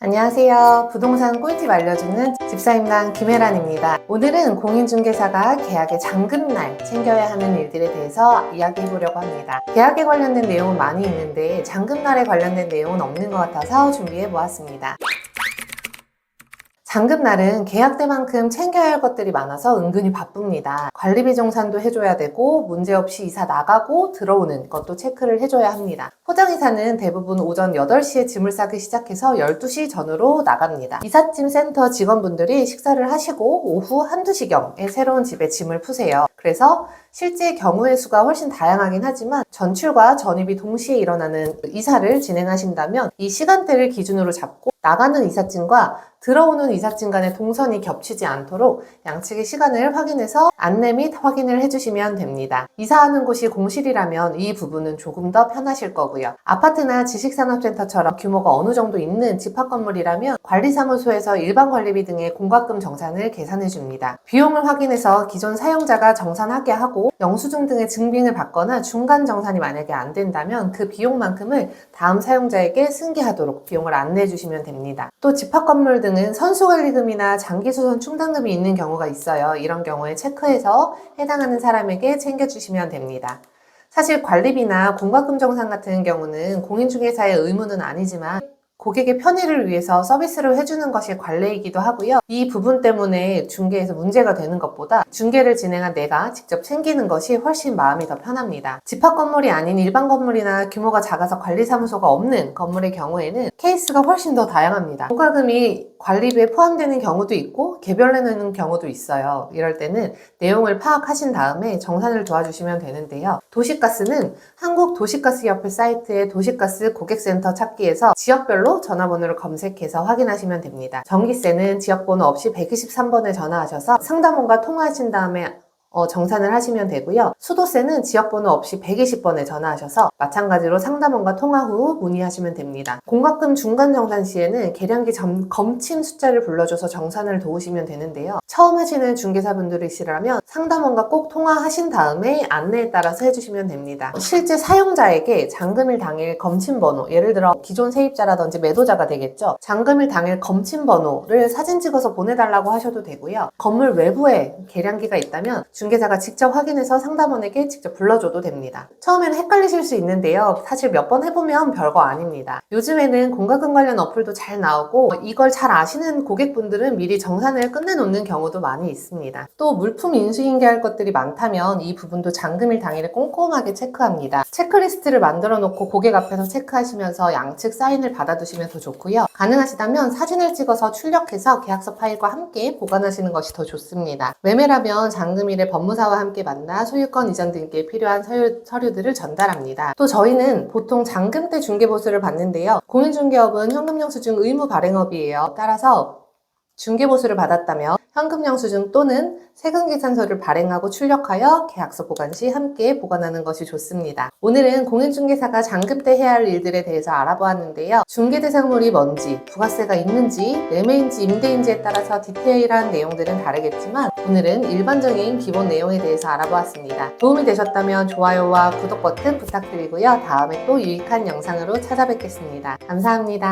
안녕하세요. 부동산 꿀팁 알려주는 집사임당 김혜란입니다. 오늘은 공인중개사가 계약의 잔금날 챙겨야 하는 일들에 대해서 이야기해 보려고 합니다. 계약에 관련된 내용은 많이 있는데 잔금날에 관련된 내용은 없는 것 같아서 준비해 보았습니다. 잔금날은 계약 때만큼 챙겨야 할 것들이 많아서 은근히 바쁩니다. 관리비 정산도 해줘야 되고 문제없이 이사 나가고 들어오는 것도 체크를 해줘야 합니다. 포장이사는 대부분 오전 8시에 짐을 싸기 시작해서 12시 전후로 나갑니다. 이삿짐 센터 직원분들이 식사를 하시고 오후 1~2시경에 새로운 집에 짐을 푸세요. 그래서 실제 경우의 수가 훨씬 다양하긴 하지만 전출과 전입이 동시에 일어나는 이사를 진행하신다면 이 시간대를 기준으로 잡고 나가는 이삿짐과 들어오는 이삿짐 간의 동선이 겹치지 않도록 양측의 시간을 확인해서 안내 및 확인을 해주시면 됩니다. 이사하는 곳이 공실이라면 이 부분은 조금 더 편하실 거고요. 아파트나 지식산업센터처럼 규모가 어느 정도 있는 집합건물이라면 관리사무소에서 일반 관리비 등의 공과금 정산을 계산해 줍니다. 비용을 확인해서 기존 사용자가 정산하게 하고 영수증 등의 증빙을 받거나 중간 정산이 만약에 안 된다면 그 비용만큼을 다음 사용자에게 승계하도록 비용을 안내해 주시면 됩니다. 또 집합건물 등은 선수관리금이나 장기수선 충당금이 있는 경우가 있어요. 이런 경우에 체크해서 해당하는 사람에게 챙겨주시면 됩니다. 사실 관리비나 공과금 정산 같은 경우는 공인중개사의 의무는 아니지만 고객의 편의를 위해서 서비스를 해주는 것이 관례이기도 하고요. 이 부분 때문에 중개에서 문제가 되는 것보다 중개를 진행한 내가 직접 챙기는 것이 훨씬 마음이 더 편합니다. 집합 건물이 아닌 일반 건물이나 규모가 작아서 관리사무소가 없는 건물의 경우에는 케이스가 훨씬 더 다양합니다. 공과금이 관리비에 포함되는 경우도 있고 개별로 내는 경우도 있어요. 이럴 때는 내용을 파악하신 다음에 정산을 도와주시면 되는데요. 도시가스는 한국도시가스협회 사이트의 도시가스 고객센터 찾기에서 지역별로 전화번호를 검색해서 확인하시면 됩니다. 전기세는 지역번호 없이 123번에 전화하셔서 상담원과 통화하신 다음에 정산을 하시면 되고요. 수도세는 지역번호 없이 120번에 전화하셔서 마찬가지로 상담원과 통화 후 문의하시면 됩니다. 공과금 중간 정산 시에는 계량기 검침 숫자를 불러줘서 정산을 도우시면 되는데요. 처음 하시는 중개사분들이시라면 상담원과 꼭 통화하신 다음에 안내에 따라서 해주시면 됩니다. 실제 사용자에게 잔금일 당일 검침 번호, 예를 들어 기존 세입자라든지 매도자가 되겠죠. 잔금일 당일 검침 번호를 사진 찍어서 보내달라고 하셔도 되고요. 건물 외부에 계량기가 있다면 중개사가 직접 확인해서 상담원에게 직접 불러줘도 됩니다. 처음에는 헷갈리실 수 있는데요. 사실 몇 번 해보면 별거 아닙니다. 요즘에는 공과금 관련 어플도 잘 나오고 이걸 잘 아시는 고객분들은 미리 정산을 끝내놓는 경우도 많이 있습니다. 또 물품 인수인계할 것들이 많다면 이 부분도 잔금일 당일에 꼼꼼하게 체크합니다. 체크리스트를 만들어 놓고 고객 앞에서 체크하시면서 양측 사인을 받아두시면 더 좋고요. 가능하시다면 사진을 찍어서 출력해서 계약서 파일과 함께 보관하시는 것이 더 좋습니다. 매매라면 잔금일에 법무사와 함께 만나 소유권 이전 등기에 필요한 서류들을 전달합니다. 또 저희는 보통 잔금 때 중개보수를 받는데요. 공인중개업은 현금영수증 의무 발행업이에요. 따라서 중개보수를 받았다면 현금영수증 또는 세금계산서를 발행하고 출력하여 계약서 보관 시 함께 보관하는 것이 좋습니다. 오늘은 공인중개사가 잔금 때 해야 할 일들에 대해서 알아보았는데요. 중개대상물이 뭔지, 부가세가 있는지, 매매인지 임대인지에 따라서 디테일한 내용들은 다르겠지만 오늘은 일반적인 기본 내용에 대해서 알아보았습니다. 도움이 되셨다면 좋아요와 구독 버튼 부탁드리고요. 다음에 또 유익한 영상으로 찾아뵙겠습니다. 감사합니다.